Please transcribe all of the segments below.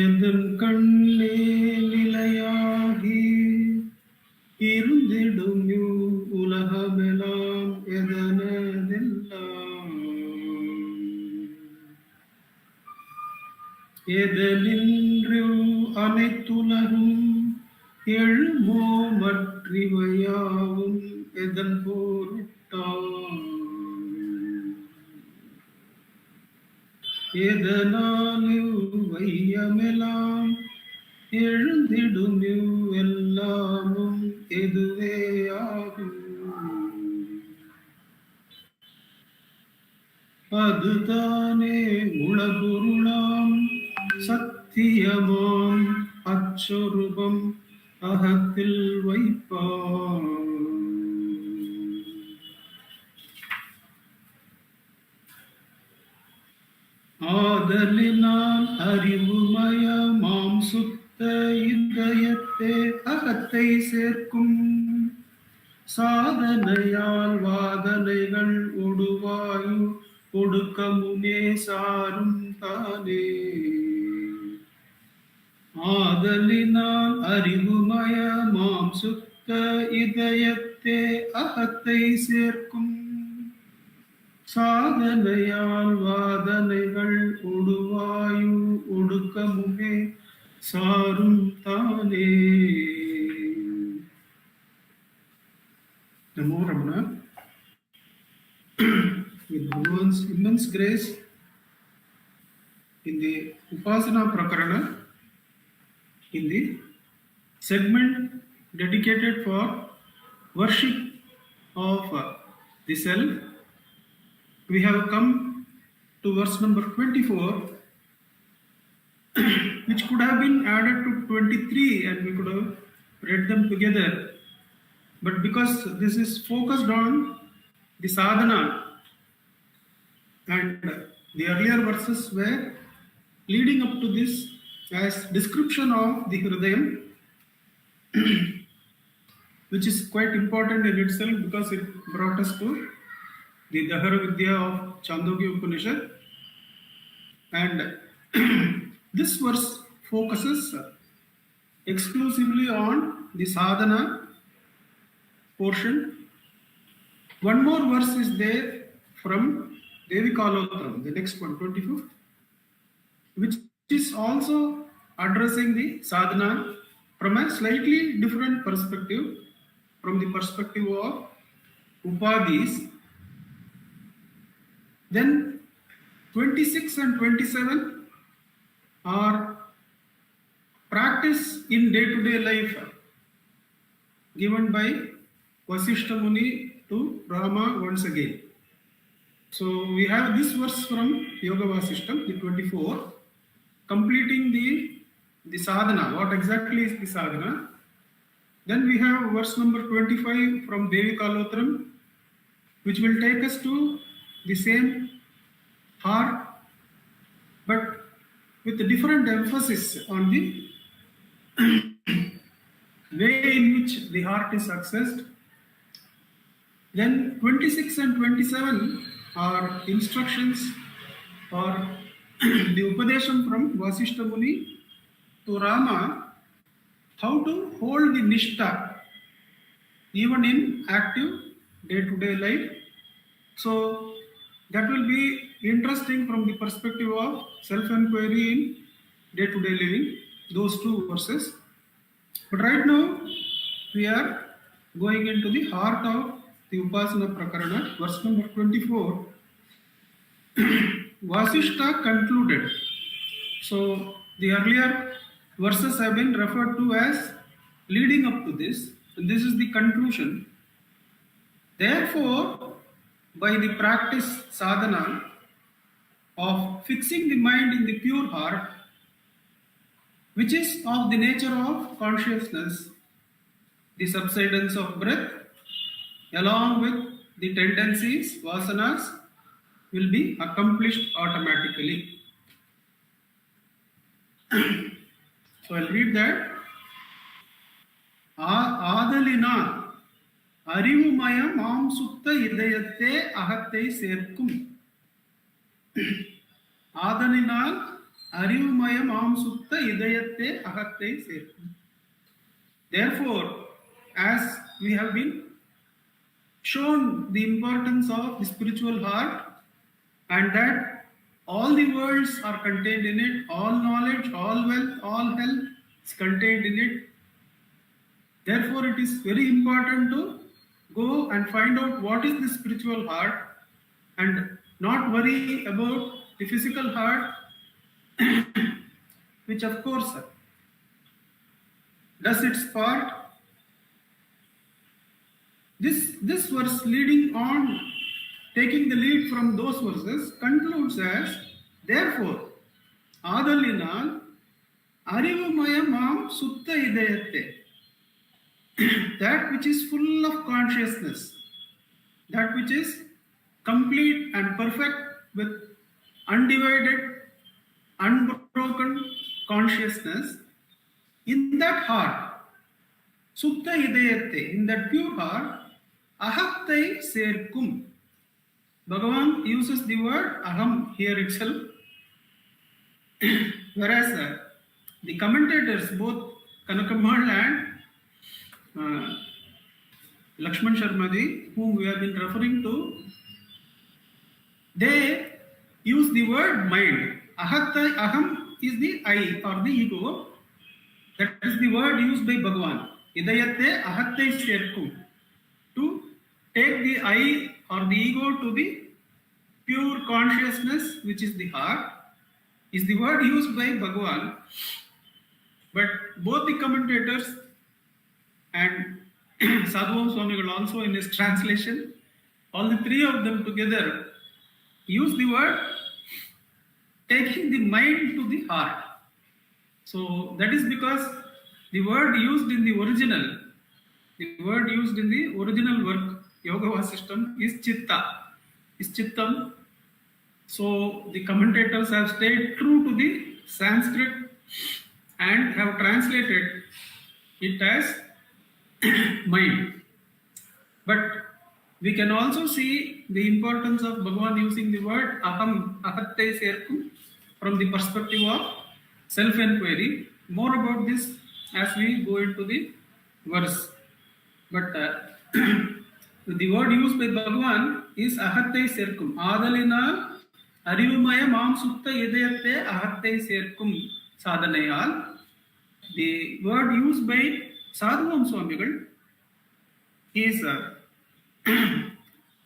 எதன் கண்ணே நிலையாகி இருந்திடும் உலகமெல்லாம் எதனதெல்லாம் எதனின்று அனைத்துலகும் எழுமோ மற்றிவையாவும் எதன் பொருட்டாம் எதனாலும் வையமெல்லாம் எழுந்திடும் எல்லாமும் எதுவே ஆகும். அதுதானே உளபொருளாம் சத்தியமாம் அச்சொருபம் அகத்தில் வைப்பான். ஆதலினால் அறிவுமயமாம் சுத்த இதயத்தே அகத்தை சேர்க்கும். சாதனையால் வாதனைகள் ஒடுவாயு ஒடுக்கமுமே சாரும் தானே. ஆதலினால் அறிவுமயமாம் சுத்த இதயத்தே அகத்தை சேர்க்கும். சாதனையால் வாதனைகள் ஒடுவாயு ஒடுக்கமுமே சாரும் தானே. Namo Ramana. With Bhagavan's immense grace, in the Upasana Prakarana, in the segment dedicated for worship of the self, we have come to verse number 24, which could have been added to 23 and we could have read them together. But because this is focused on the sadhana and the earlier verses were leading up to this as description of the Hridayam, which is quite important in itself because it brought us to the Dahara Vidya of Chandogya Upanishad, and this verse focuses exclusively on the sadhana portion. One more verse is there from Devi Kalotram, the next one, 25th, which is also addressing the sadhana from a slightly different perspective, from the perspective of upadhis. Then 26 and 27 are practice in day-to-day life given by Vasishtha Muni to Rama once again. So we have this verse from Yoga Vasishtha, the 24, completing the sadhana. What exactly is the sadhana? Then we have verse number 25 from Devi Kalotram, which will take us to the same heart, but with a different emphasis on the way in which the heart is accessed. Then 26 and 27 are instructions or the Upadesham from Vasishtha Muni to Rama, how to hold the Nishtha even in active day-to-day life. So that will be interesting from the perspective of self-inquiry in day-to-day living, those two verses. But right now, we are going into the heart of the Upasana Prakarana, verse number 24. Vasishtha concluded. So the earlier verses have been referred to as leading up to this, and this is the conclusion. Therefore, by the practice sadhana of fixing the mind in the pure heart, which is of the nature of consciousness, the subsidence of breath, along with the tendencies, vasanas, will be accomplished automatically. So I'll read that. ஆதலினால் அறிவுமயம் ஆம் சுத்த இதயத்தே அகத்தை சேர்க்கும். ஆதலினால் அறிவுமயம் ஆம் சுத்த இதயத்தே அகத்தை சேர்க்கும். Therefore, as we have been shown the importance of the spiritual heart, and that all the worlds are contained in it, all knowledge, all wealth, all health is contained in it. Therefore, it is very important to go and find out what is the spiritual heart and not worry about the physical heart, which of course does its part. This verse leading on, taking the lead from those verses, concludes as, therefore, ஆதலினால் அறிவுமயமாம் சுத்த இதயத்தே, that which is full of consciousness, that which is complete and perfect with undivided, unbroken consciousness, in that heart, sutta idayate, in that pure heart, ahattai serkum. Bhagavan uses the word aham here itself, whereas the commentators, both Kanakamal and Lakshman Sharmaji, whom we have been referring to, they use the word mind. Ahattai, aham is the I or the ego. That is the word used by Bhagavan. Idayate ahattai serkum. To take the I or the ego to the pure consciousness, which is the heart, is the word used by Bhagavan. But both the commentators and Sadhguru Swamigal also in his translation, all the three of them together use the word taking the mind to the heart. So that is because the word used in the original work, Yoga Vasishtam, is chitta, is chittam. So the commentators have stayed true to the Sanskrit and have translated it as mind. But we can also see the importance of Bhagavan using the word aham, ahattai serkum, from the perspective of self-enquiry. More about this as we go into the verse. But the word used by Bhagavan is ahattai serkum. Adalinal arivumaya maam sutta idayate ahattai serkum sadhanayal. The word used by Sadhguru Swamigal is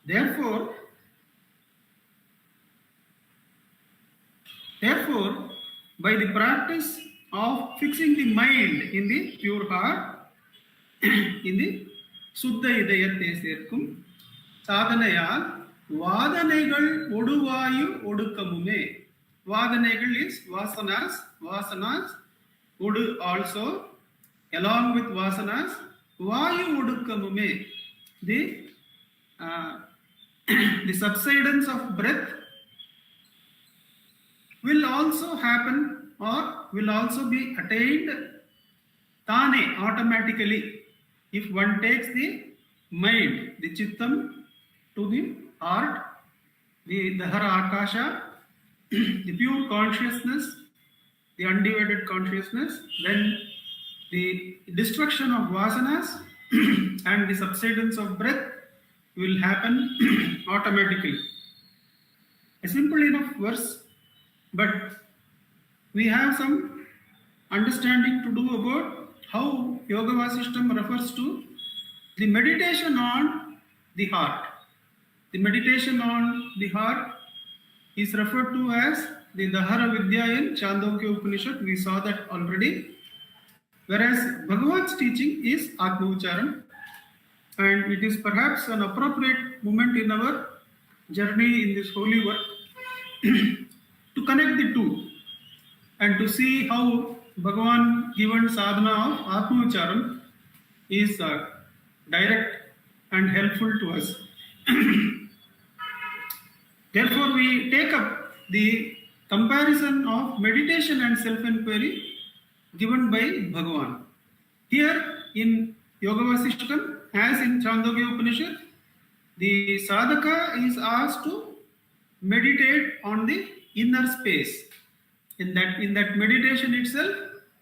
therefore, by the practice of fixing the mind in the pure heart, in the Suddha Idayate Serkum, Sadhanayal, Vadanaigal Oduvayu Odukamume. Vadanaigal is Vasanas, Odu also, along with Vasanas, Vayu Odukamume, the subsidence of breath will also happen or will also be attained Tane automatically if one takes the mind, the chittam, to the heart, the Dahara Akasha, the pure consciousness, the undivided consciousness, then the destruction of vasanas and the subsidence of breath will happen automatically. A simple enough verse, but we have some understanding to do about how Yoga Vasishtam refers to the meditation on the heart. The meditation on the heart is referred to as the Dahara Vidya in Chandogya Upanishad. We saw that already. Whereas Bhagavan's teaching is Atma Ucharan, and it is perhaps an appropriate moment in our journey in this holy work to connect the two and to see how Bhagavan given sadhana of Atma Ucharan is direct and helpful to us. Therefore, we take up the comparison of meditation and self-inquiry given by Bhagavan. Here in Yoga Vasishtam, as in Chandogya Upanishad, the sadhaka is asked to meditate on the inner space. In that meditation itself,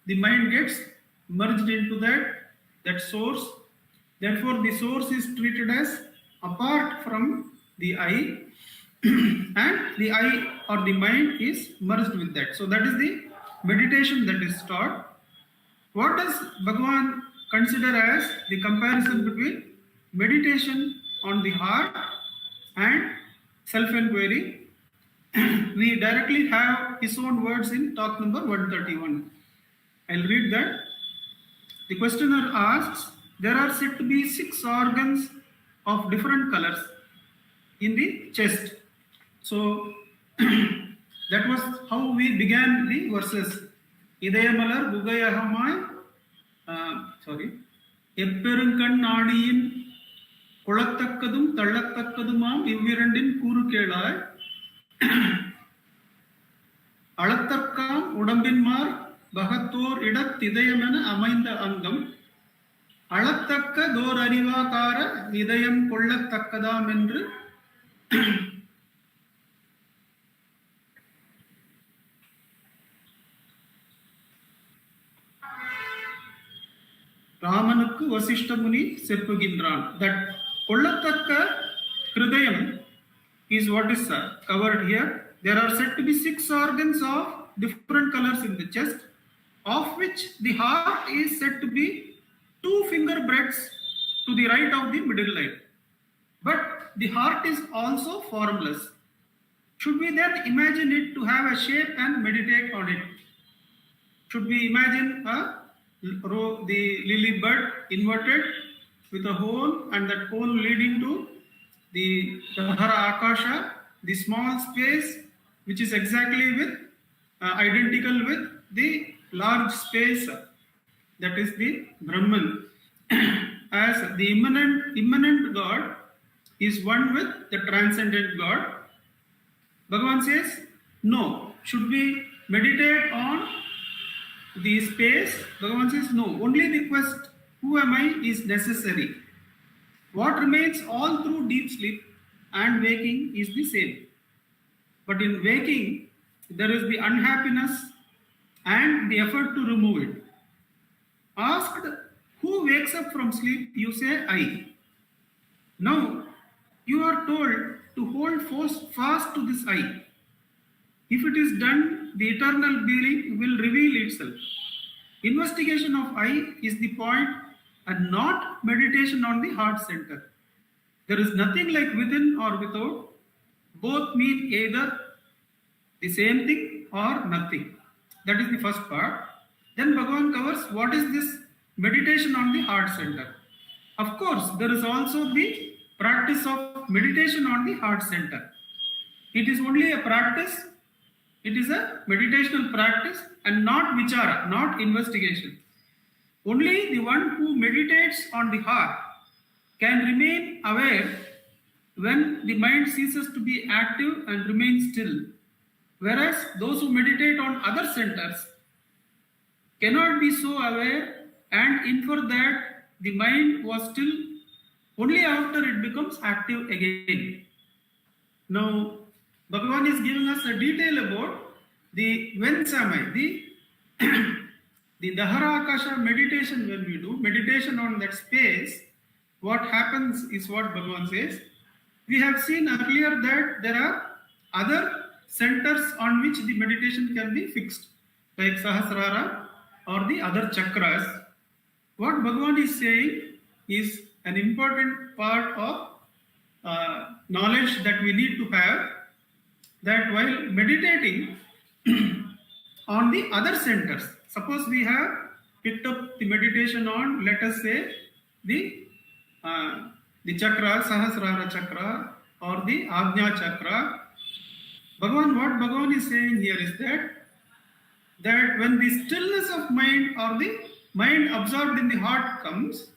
the mind gets merged into that source. Therefore, the source is treated as apart from the I, and the I or the mind is merged with that. So that is the meditation that is taught. What does Bhagavan consider as the comparison between meditation on the heart and self-inquiry? We directly have his own words in talk number 131. I'll read that. The questioner asks, there are said to be 6 organs of different colors in the chest. So that was how we began the verses. Idayamalar Bugayahamai, Epperunkan Nadiyin Kolatakadum Talatakadumam Ivirandin Kurukelai Alatakam Udambinmar Bahator Idat Idayamana Amainda Angam Alatakka Dor Arivakara Idayam Kolatakadam Endru Ramanukku Vasishtamuni Seppugindran. That Kollatakka Kridayam is what is covered here. There are said to be 6 organs of different colors in the chest, of which the heart is said to be 2 finger breadths to the right of the middle line. But the heart is also formless. Should we then imagine it to have a shape and meditate on it? Should we imagine the lily bud inverted with a hole, and that hole leading to the Dahara Akasha, the small space which is exactly identical with the large space, that is the Brahman. As the immanent God is one with the transcendent God, Bhagavan says, no. Should we meditate on the space? Bhagavan says, no. Only the quest, who am I, is necessary. What remains all through deep sleep and waking is the same. But in waking, there is the unhappiness and the effort to remove it. Asked, who wakes up from sleep? You say, I. Now, you are told to hold fast to this I. If it is done, the eternal being will reveal itself. Investigation of I is the point, and not meditation on the heart center. There is nothing like within or without. Both mean either the same thing or nothing. That is the first part. Then Bhagavan covers what is this meditation on the heart center. Of course, there is also the practice of meditation on the heart center. It is only a practice. It is a meditational practice and not vichara, not investigation. Only the one who meditates on the heart can remain aware when the mind ceases to be active and remains still. Whereas those who meditate on other centers cannot be so aware and infer that the mind was still only after it becomes active again. Now, Bhagavan is giving us a detail about the when samai, the Dahara Akasha meditation. When we do meditation on that space, what happens is what Bhagavan says. We have seen earlier that there are other centers on which the meditation can be fixed, like Sahasrara or the other chakras. What Bhagavan is saying is an important part of knowledge that we need to have, that while meditating on the other centers, suppose we have picked up the meditation on, let us say, the chakra, Sahasrara chakra or the Ajna chakra. What Bhagavan is saying here is that when the stillness of mind or the mind absorbed in the heart comes,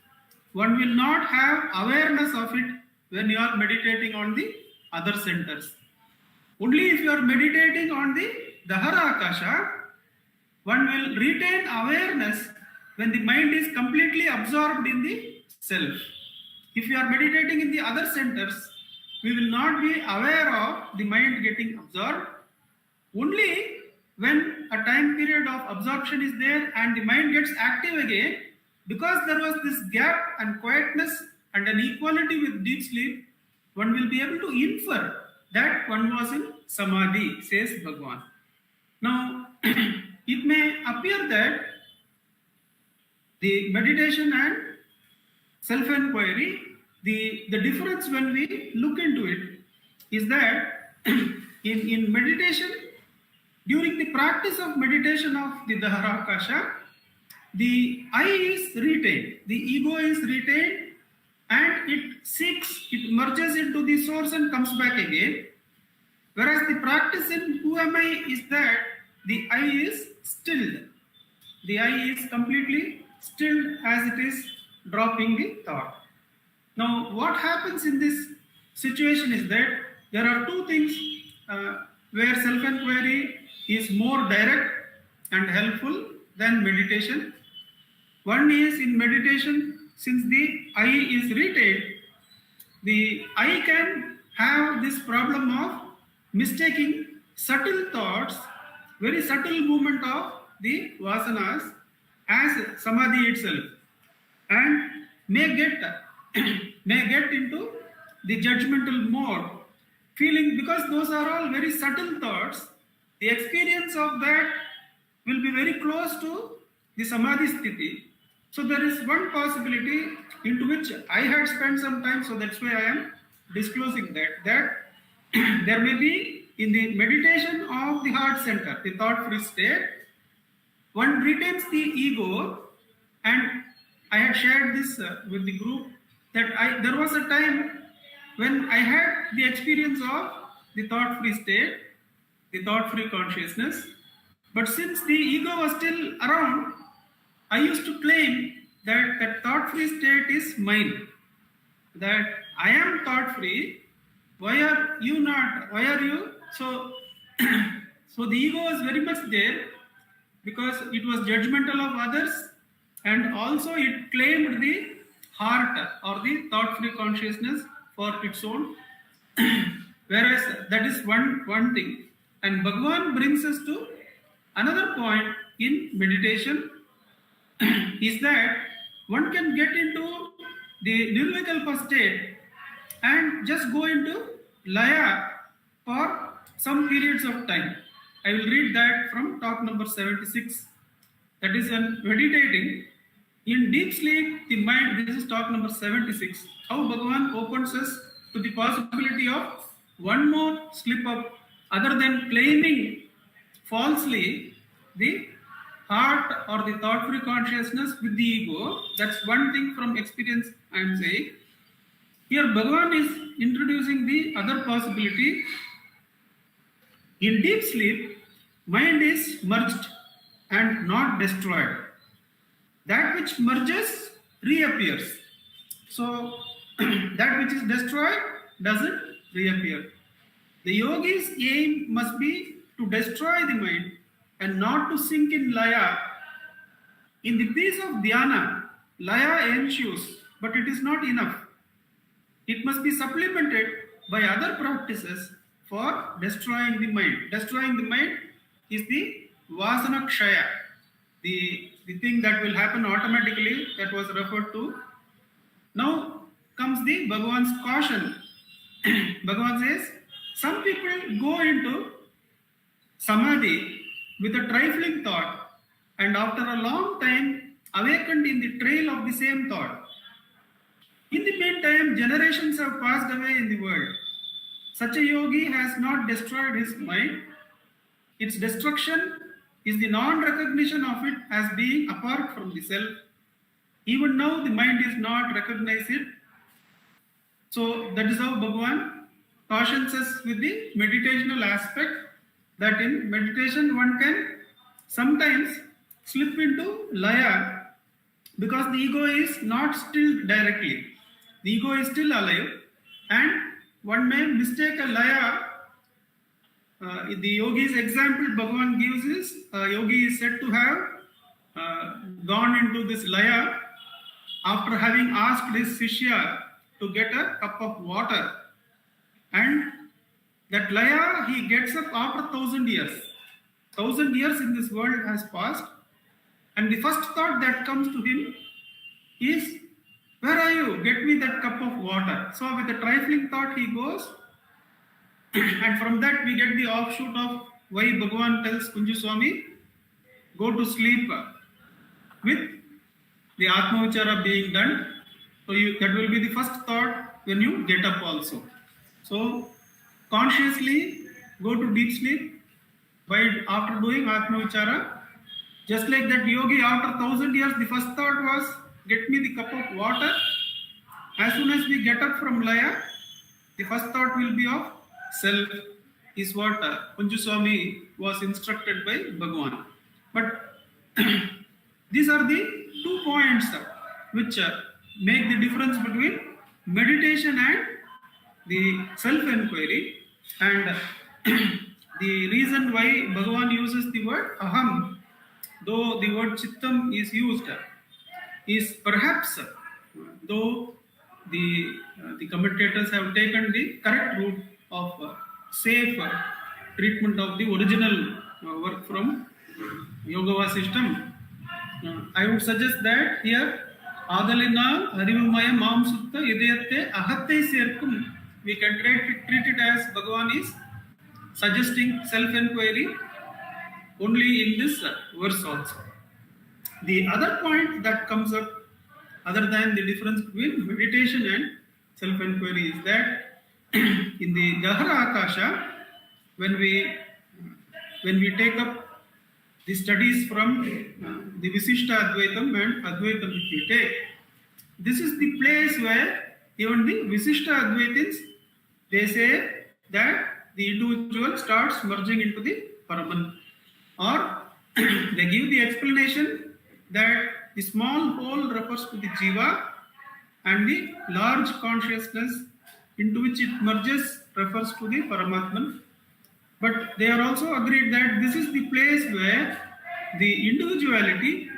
one will not have awareness of it when you are meditating on the other centers. Only if you are meditating on the Dahara Akasha, one will retain awareness when the mind is completely absorbed in the self. If you are meditating in the other centers, we will not be aware of the mind getting absorbed. Only when a time period of absorption is there and the mind gets active again, because there was this gap and quietness and an equality with deep sleep, one will be able to infer that one was in Samadhi, says Bhagavan. Now, it may appear that the meditation and self-inquiry, the difference when we look into it is that in meditation, during the practice of meditation of the Dahara Akasha, the I is retained, the ego is retained, and it merges into the source and comes back again. Whereas the practice in who am I is that the I is stilled. The I is completely stilled as it is dropping the thought. Now, what happens in this situation is that there are two things where self-inquiry is more direct and helpful than meditation. One is in meditation, since the I is retained, the I can have this problem of mistaking subtle thoughts, very subtle movement of the vasanas as samadhi itself, and may get into the judgmental mode, feeling, because those are all very subtle thoughts, the experience of that will be very close to the samadhi sthiti. So there is one possibility into which I had spent some time, so that's why I am disclosing that there may be in the meditation of the heart center, the thought-free state, one retains the ego, and I had shared this with the group that there was a time when I had the experience of the thought-free state, the thought-free consciousness, but since the ego was still around, I used to claim that that thought-free state is mine, that I am thought-free. Why are you not? Why are you? So, so the ego was very much there because it was judgmental of others, and also it claimed the heart or the thought-free consciousness for its own. Whereas that is one thing. And Bhagavan brings us to another point in meditation is that one can get into the nirvikalpa state and just go into laya for some periods of time. I will read that from talk number 76. That is when meditating. In deep sleep, the mind, this is talk number 76, how Bhagavan opens us to the possibility of one more slip up other than claiming falsely the heart or the thought-free consciousness with the ego. That's one thing from experience I am saying. Here Bhagavan is introducing the other possibility. In deep sleep, mind is merged and not destroyed. That which merges reappears. So that which is destroyed doesn't reappear. The yogi's aim must be to destroy the mind and not to sink in laya. In the peace of dhyana, laya ensues, but it is not enough. It must be supplemented by other practices for destroying the mind. Destroying the mind is the vasana kshaya, the thing that will happen automatically that was referred to. Now comes the Bhagavan's caution. Bhagavan says, some people go into samadhi with a trifling thought and after a long time awakened in the trail of the same thought. In the meantime, generations have passed away in the world. Such a yogi has not destroyed his mind. Its destruction is the non-recognition of it as being apart from the self. Even now, the mind is not recognized it. So that is how Bhagavan cautions us with the meditational aspect, that in meditation one can sometimes slip into laya because the ego is not still directly. The ego is still alive, and one may mistake a laya. The yogi's example Bhagavan gives is yogi is said to have gone into this laya after having asked his Shishya to get a cup of water, and that laya he gets up after 1,000 years. 1,000 years in this world has passed, and the first thought that comes to him is, where are you? Get me that cup of water. So with a trifling thought he goes, and from that we get the offshoot of why Bhagavan tells Kunju Swami, go to sleep with the Atma Vichara being done. So that will be the first thought when you get up also. So consciously go to deep sleep after doing Atma Vichara. Just like that yogi, after 1,000 years, the first thought was, get me the cup of water. As soon as we get up from laya, the first thought will be of self, is what Kunju Swami was instructed by Bhagavan. But these are the 2 points which make the difference between meditation and the self-enquiry. And the reason why Bhagavan uses the word aham, though the word chittam is used, is perhaps, though the commentators have taken the correct route of safe treatment of the original work from Yoga Vasishtam, I would suggest that here Adalina Harivamaya Mam Sutta Idayate Ahatte Sirkum, we can treat it as Bhagavan is suggesting self-enquiry only in this verse also. The other point that comes up, other than the difference between meditation and self-enquiry, is that in the Dahara Akasha, when we take up the studies from the Visishta Advaitam and Advaitam, if we take, this is the place where even the Visishta Advaitins, they say that the individual starts merging into the Paraman, or they give the explanation that the small whole refers to the Jiva and the large consciousness into which it merges refers to the Paramatman. But they are also agreed that this is the place where the individuality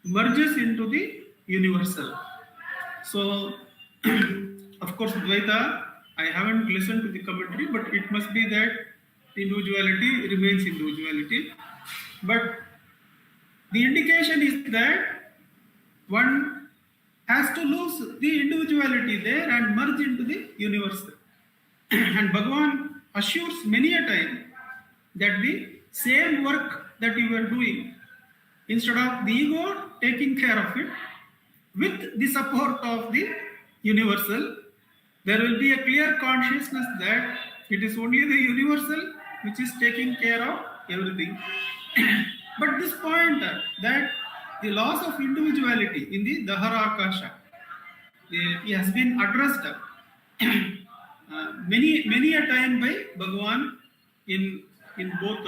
merges into the universal. So, of course, Dvaita, I haven't listened to the commentary, but it must be that individuality remains individuality. But the indication is that one has to lose the individuality there and merge into the universal. And Bhagavan assures many a time that the same work that you are doing, instead of the ego taking care of it, with the support of the universal, there will be a clear consciousness that it is only the universal which is taking care of everything. But this point that the loss of individuality in the Dahara Akasha has been addressed many a time by Bhagavan in both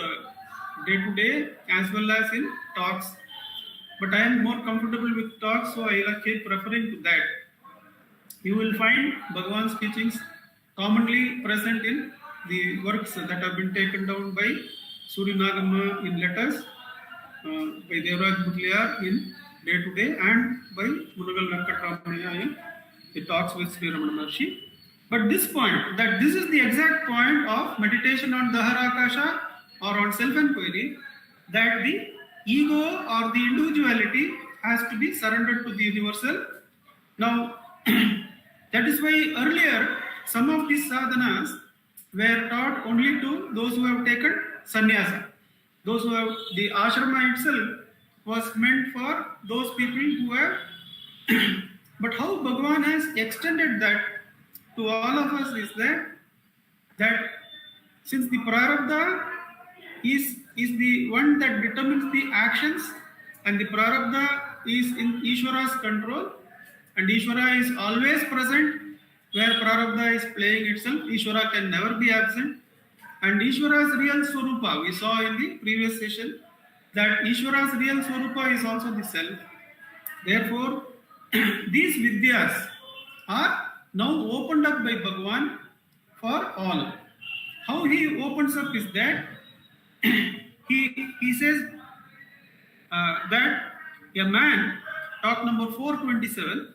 day-to-day as well as in talks. But I am more comfortable with talks, so I will keep referring to that. You will find Bhagavan's teachings commonly present in the works that have been taken down by Surinagama in letters, by Devraj Bhutliar in day-to-day, and by Munagal Venkatramaniya in the talks with Sri Ramana Maharshi. But this point, that this is the exact point of meditation on Dahara Akasha or on self-enquiry, that the ego or the individuality has to be surrendered to the universal. Now, that is why earlier some of these sadhanas were taught only to those who have taken sannyasa. Those who have, the ashrama itself was meant for those people who have. But how Bhagavan has extended that to all of us is that since the prarabdha is the one that determines the actions, and the prarabdha is in Ishvara's control, and Ishvara is always present where prarabdha is playing itself. Ishvara can never be absent. And Ishvara's real Swarupa, we saw in the previous session that Ishvara's real Swarupa is also the self. Therefore, these vidyas are now opened up by Bhagavan for all. How he opens up is that he says that a man, talk number 427,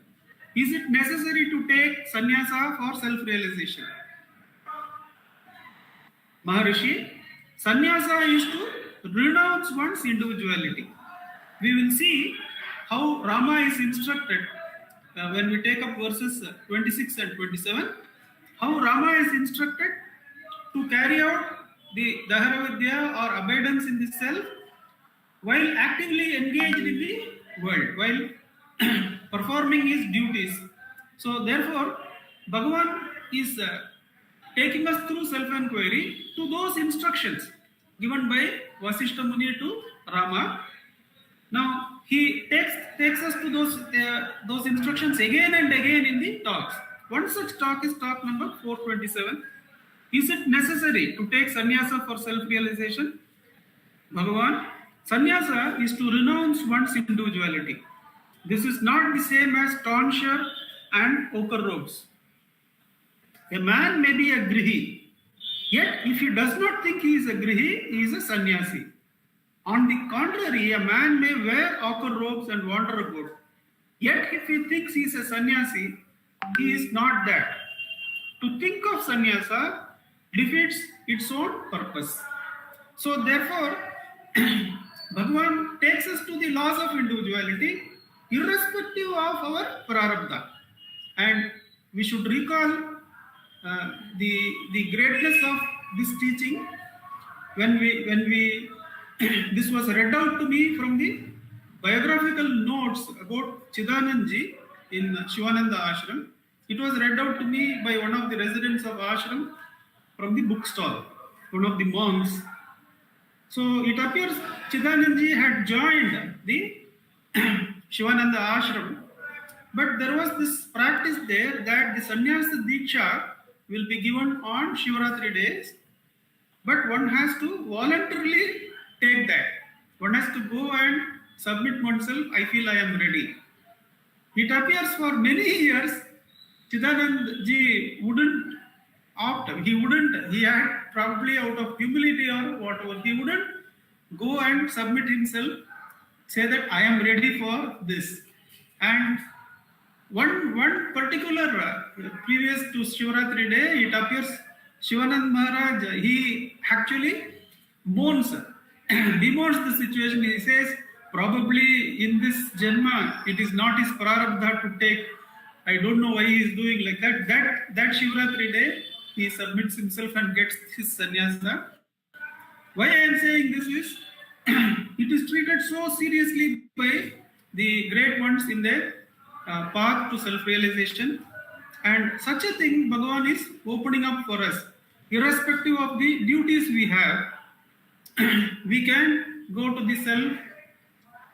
is it necessary to take sannyasa for self-realization? Maharishi, sannyasa is to renounce one's individuality. We will see how Rama is instructed when we take up verses 26 and 27, how Rama is instructed to carry out the Dahara Vidya or abidance in the self while actively engaged in the world, while performing his duties. So therefore, Bhagavan is taking us through self-inquiry to those instructions given by Vasishtha Muni to Rama. Now he takes us to those instructions again and again in the talks. One such talk is talk number 427. Is it necessary to take sannyasa for self-realization? Bhagavan, sannyasa is to renounce one's individuality. This is not the same as tonsure and ochre robes. A man may be a grihi, yet if he does not think he is a grihi, he is a sannyasi. On the contrary, a man may wear ochre robes and wander about. Yet if he thinks he is a sannyasi, he is not that. To think of sannyasa defeats its own purpose. So therefore, Bhagavan takes us to the laws of individuality irrespective of our prarabdha. And we should recall the greatness of this teaching when we this was read out to me from the biographical notes about Chidanandji in Shivananda Ashram. It was read out to me by one of the residents of ashram from the bookstall, one of the monks. So it appears Chidanandji had joined the Shivananda Ashram, but there was this practice there that the sannyasa diksha will be given on Shivaratri days, but one has to voluntarily take that. One has to go and submit oneself, I feel I am ready. It appears for many years, Chidanandji wouldn't opt, he had probably out of humility or whatever, he wouldn't go and submit himself, say that I am ready for this. And one particular previous to Shivaratri day, it appears Shivanand Maharaj, he actually bemoans the situation. He says, probably in this Janma, it is not his prarabdha to take. I don't know why he is doing like that. That Shivaratri day, he submits himself and gets his sannyasa. Why I am saying this is, it is treated so seriously by the great ones in their path to self-realization. And such a thing Bhagavan is opening up for us. Irrespective of the duties we have, we can go to the self,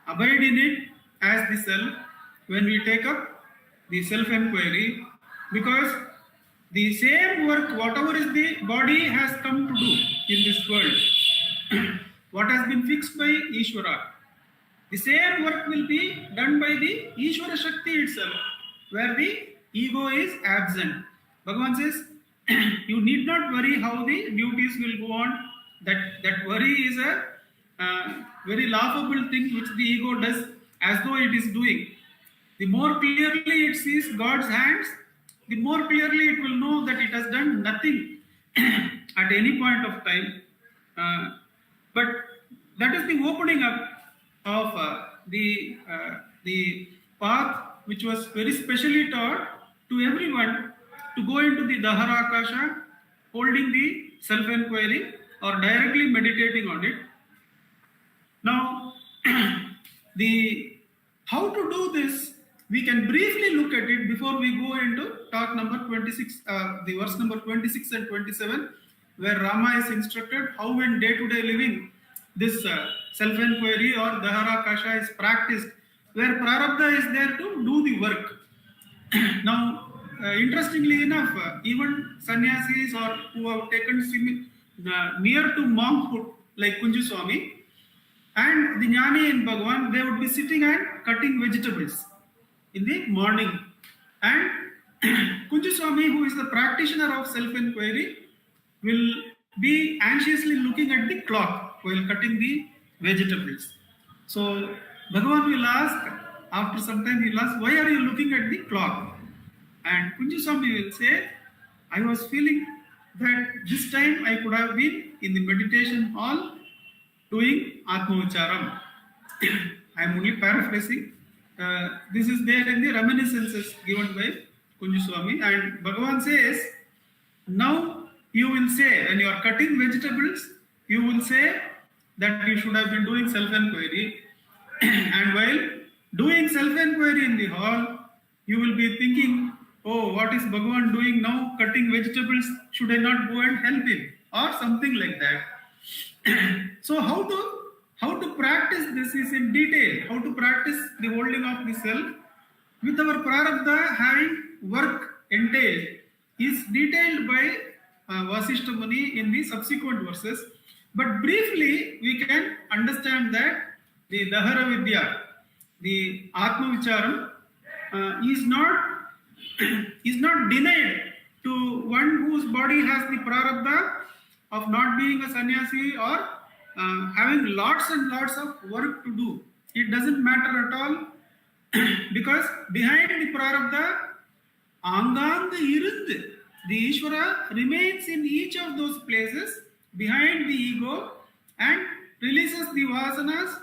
abide in it as the self when we take up the self-inquiry, because the same work, whatever is the body has come to do in this world, what has been fixed by Ishvara, the same work will be done by the Ishvara Shakti itself, where the ego is absent. Bhagavan says, you need not worry how the duties will go on. That worry is a very laughable thing which the ego does as though it is doing. The more clearly it sees God's hands, the more clearly it will know that it has done nothing at any point of time. But that is the opening up of the path which was very specially taught to everyone to go into the Dahara Akasha, holding the self-inquiry or directly meditating on it. Now, how to do this, we can briefly look at it before we go into talk number 26, the verse number 26 and 27, where Rama is instructed how in day-to-day living this self-inquiry or Dahara Kasha is practiced, where Prarabdha is there to do the work. Now, interestingly enough, even sannyasis or who have taken near to monkhood, like Kunju Swami, And the Jnani and Bhagavan, they would be sitting and cutting vegetables in the morning. And Kunjaswami, who is the practitioner of self-inquiry, will be anxiously looking at the clock while cutting the vegetables. So Bhagavan will ask, after some time he will ask, why are you looking at the clock? And Kunjaswami will say, I was feeling that this time I could have been in the meditation hall doing Atmavicharam. I am only paraphrasing. This is there in the reminiscences given by Kunjaswami. And Bhagavan says, now you will say, when you are cutting vegetables, you will say that you should have been doing self-enquiry. And while doing self-enquiry in the hall, you will be thinking, oh, what is Bhagavan doing now, cutting vegetables? Should I not go and help him? Or something like that. So how to practice this is in detail. How to practice the holding of the self with our prarabdha having work entailed is detailed by Vasishtha Muni in the subsequent verses. But briefly, we can understand that the Dahara Vidya, the Atma Vicharam, is not denied to one whose body has the prarabdha of not being a sannyasi or having lots and lots of work to do. It doesn't matter at all because behind the prarabdha, anganga irund, the Ishvara remains in each of those places behind the ego and releases the vasanas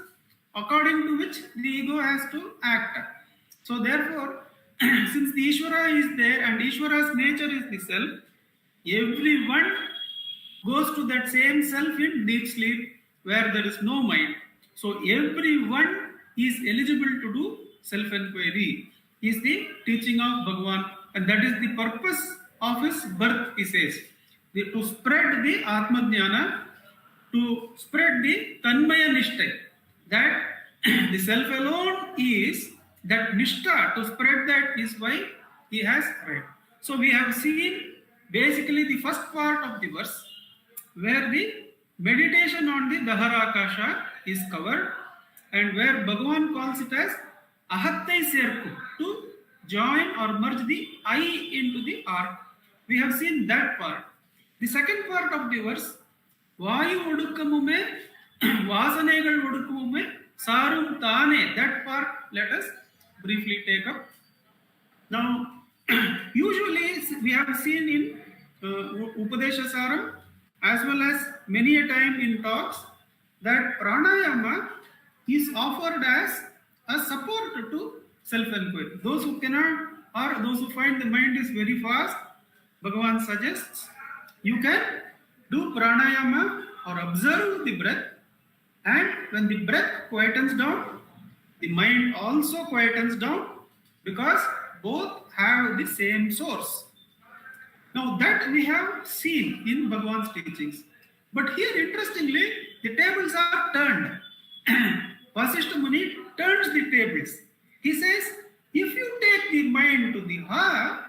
according to which the ego has to act. So therefore, since the Ishvara is there and Ishvara's nature is the self, everyone goes to that same self in deep sleep where there is no mind. So everyone is eligible to do self-enquiry, is the teaching of Bhagavan, and that is the purpose of his birth, he says. To spread the Atma-jnana, to spread the Tanmaya Nishta, that the self alone is that Nishta, to spread that is why he has read. So we have seen basically the first part of the verse where the meditation on the Daharakasha is covered and where Bhagavan calls it as Ahattai Serku, to join or merge the I into the R. We have seen that part. The second part of the verse, Vayu Udukkamume, Vasanegal Udukkamume, Sarum Tane, that part let us briefly take up. Now, usually we have seen in Upadesha Saram as well as many a time in talks that pranayama is offered as a support to self-enquiry. Those who cannot or those who find the mind is very fast, Bhagavan suggests you can do pranayama or observe the breath, and when the breath quietens down, the mind also quietens down because both have the same source. Now that we have seen in Bhagavan's teachings. But here interestingly, the tables are turned. Vasishtha Muni turns the tables. He says, if you take the mind to the heart,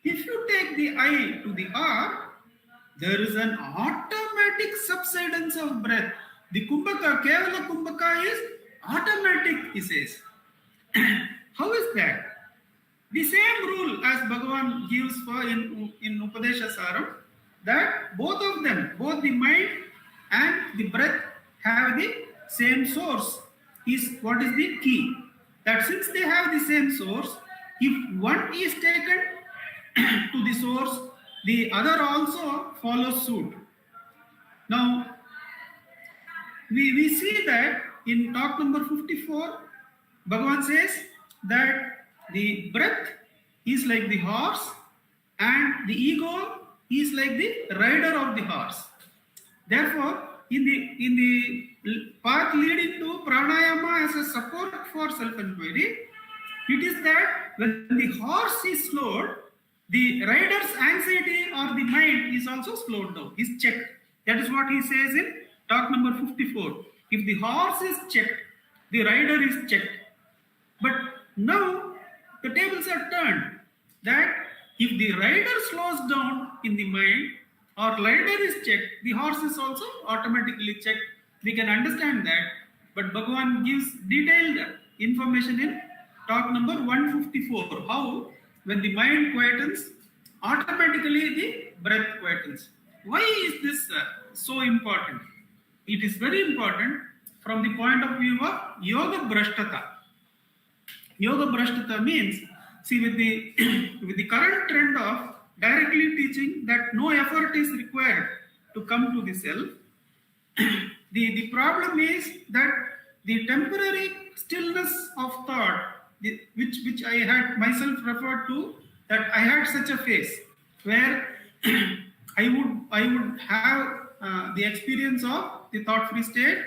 if you take the eye to the heart, there is an automatic subsidence of breath. The kumbhaka, kevala kumbhaka is automatic, he says. How is that? The same rule as Bhagavan gives for in Upadesha Saram, that both of them, both the mind and the breath have the same source, is what is the key. That since they have the same source, if one is taken to the source, the other also follows suit. Now, we see that in talk number 54, Bhagavan says that the breath is like the horse and the ego is like the rider of the horse. Therefore, in the path leading to pranayama as a support for self-inquiry, it is that when the horse is slowed, the rider's anxiety or the mind is also slowed down, is checked. That is what he says in talk number 54. If the horse is checked, the rider is checked. But now the tables are turned, that if the rider slows down in the mind or rider is checked, the horse is also automatically checked. We can understand that But Bhagavan gives detailed information in talk number 154. How, when the mind quietens, automatically the breath quietens. Why is this so important? It is very important from the point of view of yoga brashtata. Yoga brashtata means, see, with the current trend of directly teaching that no effort is required to come to the self, the problem is that the temporary stillness of thought, which I had myself referred to, that I had such a phase where I would have the experience of the thought-free state,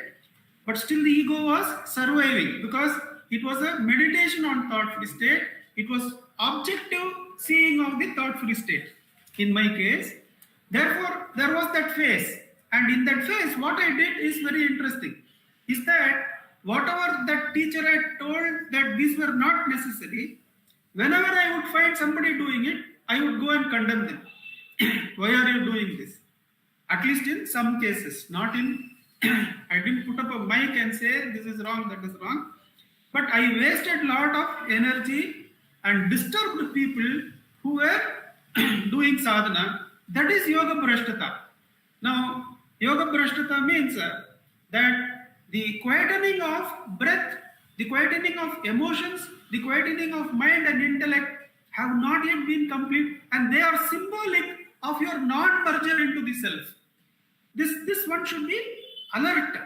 but still the ego was surviving because it was a meditation on thought-free state. It was objective seeing of the thought-free state in my case. Therefore, there was that phase. And in that phase, what I did is very interesting. Is that whatever that teacher had told that these were not necessary, whenever I would find somebody doing it, I would go and condemn them. Why are you doing this? At least in some cases, not in, I didn't put up a mic and say this is wrong, that is wrong. But I wasted a lot of energy and disturbed people who were doing sadhana. That is yoga brashtata. Now, yoga brashtata means that the quietening of breath, the quietening of emotions, the quietening of mind and intellect have not yet been complete, and they are symbolic of your non-merger into the self. This one should be alert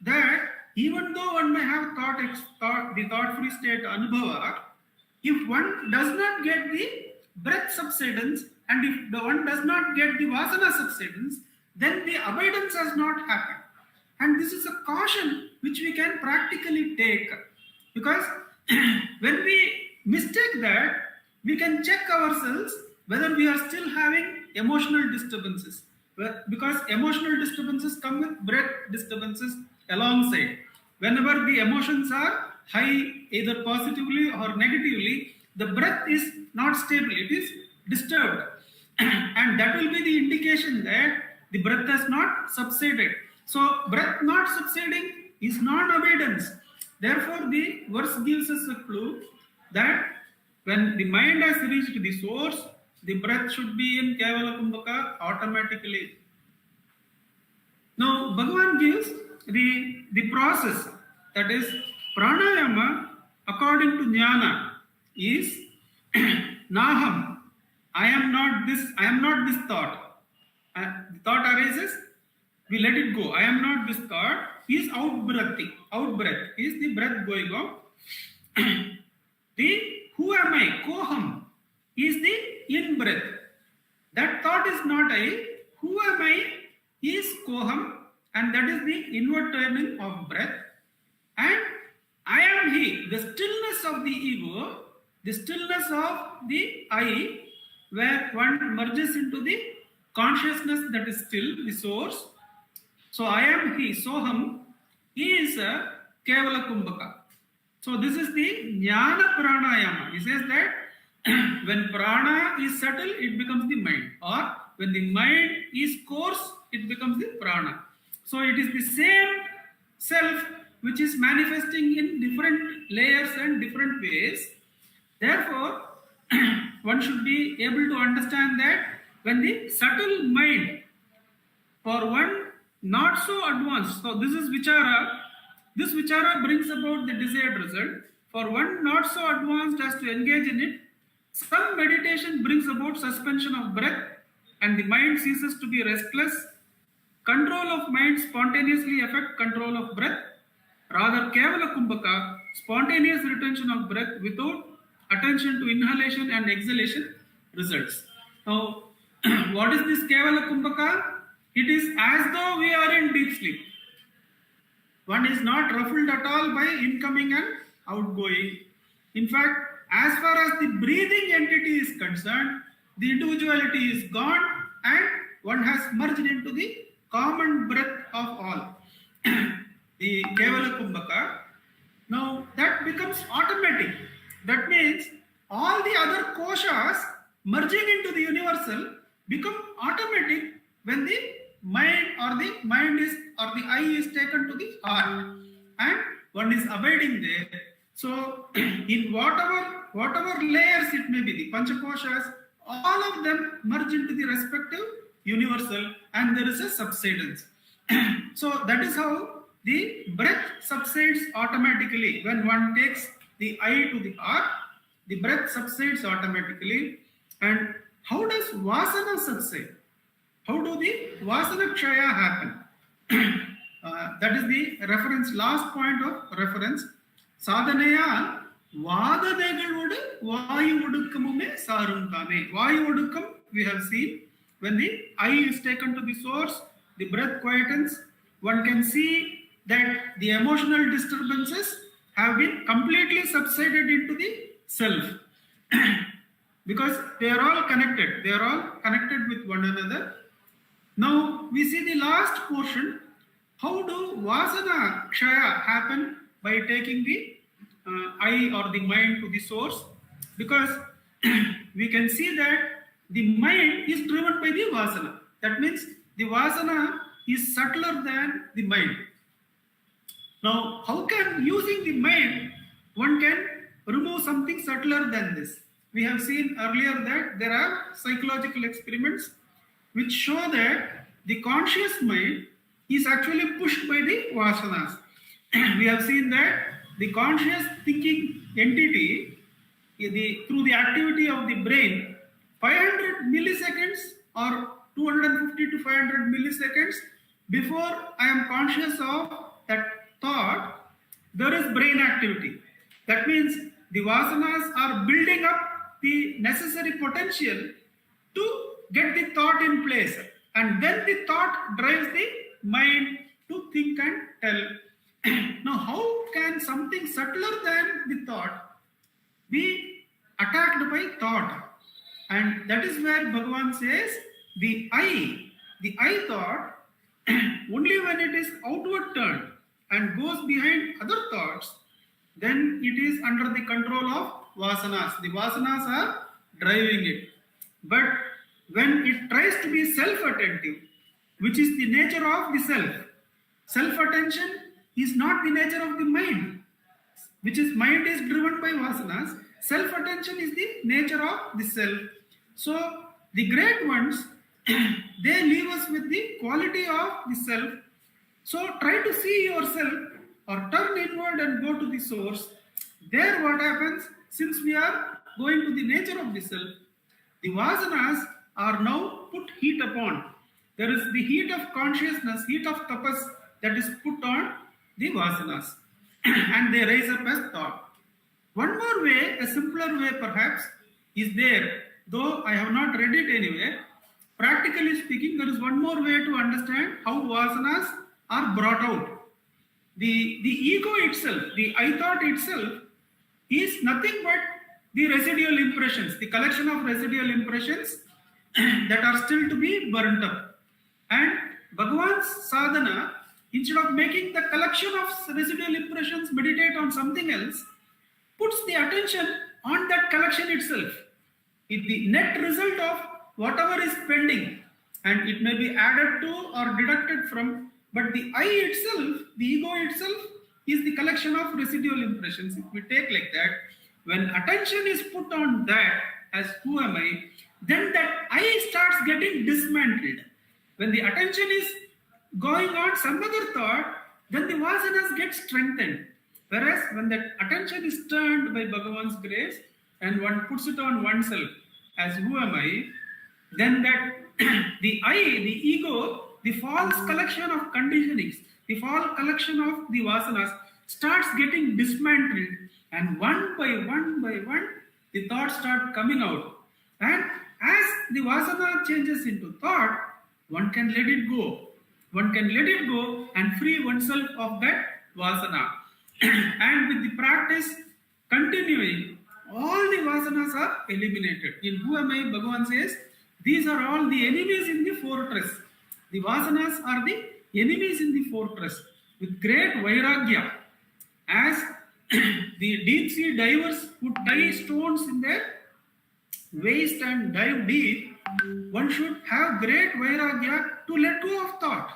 that even though one may have the thought-free state anubhava, if one does not get the breath subsidence and if the one does not get the vasana subsidence, then the abidance has not happened. And this is a caution which we can practically take, because when we mistake that, we can check ourselves whether we are still having emotional disturbances, because emotional disturbances come with breath disturbances alongside. Whenever the emotions are high, either positively or negatively, the breath is not stable, it is disturbed. And that will be the indication that the breath has not subsided. So, breath not subsiding is non-abidance. Therefore, the verse gives us a clue that when the mind has reached the source, the breath should be in Kevala Kumbhaka automatically. Now, Bhagavan gives the process, that is pranayama according to jnana is naham. I am not this thought. The thought arises, we let it go. I am not this thought. Is out breath is the breath going on. The who am I? Koham is the in breath. That thought is not I. Who am I is koham, and that is the inward turning of breath. And I am he, the stillness of the ego, the stillness of the I, where one merges into the consciousness that is still, the source. So I am he, soham, is Kevala Kumbhaka. So this is the jnana pranayama. He says that when prana is subtle, it becomes the mind. Or when the mind is coarse, it becomes the prana. So it is the same self which is manifesting in different layers and different ways. Therefore, one should be able to understand that when the subtle mind, for one not so advanced, so this is vichara, this vichara brings about the desired result. For one not so advanced as to engage in it, some meditation brings about suspension of breath and the mind ceases to be restless. Control of mind spontaneously affect control of breath. Rather, Kevala Kumbhaka, spontaneous retention of breath without attention to inhalation and exhalation results. Now, what is this Kevala Kumbhaka? It is as though we are in deep sleep. One is not ruffled at all by incoming and outgoing. In fact, as far as the breathing entity is concerned, the individuality is gone and one has merged into the common breath of all. The Kevala Kumbhaka. Now that becomes automatic. That means all the other koshas merging into the universal become automatic when the mind or the I is taken to the heart. and one is abiding there. So in whatever layers it may be, the Panchakoshas, all of them merge into the respective universal, and there is a subsidence. So that is how the breath subsides automatically. When one takes the I to the R, the breath subsides automatically. And how does Vasana subside? How do the Vasana Kshaya happen? That is the reference, last point of reference. Sadhanaya Vadadegalvodu Vayu Odukkamume Sarumtane. Vayu Odukkam we have seen. When the I is taken to the source, the breath quietens. One can see that the emotional disturbances have been completely subsided into the self. Because they are all connected. They are all connected with one another. Now we see the last portion. How do Vasana Kshaya happen? By taking the I or the mind to the source. Because we can see that the mind is driven by the Vasana. That means the Vasana is subtler than the mind. Now, how can, using the mind, one can remove something subtler than this? We have seen earlier that there are psychological experiments which show that the conscious mind is actually pushed by the vasanas. We have seen that the conscious thinking entity, through the activity of the brain, 500 milliseconds or 250 to 500 milliseconds before I am conscious of that thought, there is brain activity. That means the vasanas are building up the necessary potential to get the thought in place, and then the thought drives the mind to think and tell. Now, how can something subtler than the thought be attacked by thought? And that is where Bhagavan says the I thought, only when it is outward turned and goes behind other thoughts, then it is under the control of vasanas. The vasanas are driving it. But when it tries to be self-attentive, which is the nature of the self-attention is not the nature of the mind, which is mind is driven by vasanas. Self-attention is the nature of the self. So the great ones, they leave us with the quality of the self. So try to see yourself or turn inward and go to the source. There what happens, since we are going to the nature of the self, the vasanas are now put heat upon. There is the heat of consciousness, heat of tapas that is put on the vasanas and they rise up as thought. One more way, a simpler way perhaps, is there, though I have not read it anywhere. Practically speaking, there is one more way to understand how vasanas are brought out. The ego itself, the I thought itself, is nothing but the residual impressions, the collection of residual impressions that are still to be burnt up. And Bhagavan's sadhana, instead of making the collection of residual impressions meditate on something else, puts the attention on that collection itself. The net result of whatever is pending, and it may be added to or deducted from, but the I itself, the ego itself, is the collection of residual impressions. If we take like that, when attention is put on that as who am I, then that I starts getting dismantled. When the attention is going on some other thought, then the vasanas get strengthened. Whereas when that attention is turned by Bhagavan's grace and one puts it on oneself as who am I, then that the I, the ego, the false collection of conditionings, the false collection of the vasanas starts getting dismantled, and one by one, the thoughts start coming out. And as the vasana changes into thought, one can let it go. One can let it go and free oneself of that vasana. And with the practice continuing, all the vasanas are eliminated. In Who Am I, Bhagavan says, these are all the enemies in the fortress. The vasanas are the enemies in the fortress. With great vairagya, as the deep sea divers who tie stones in their waist and dive deep, one should have great vairagya to let go of thought,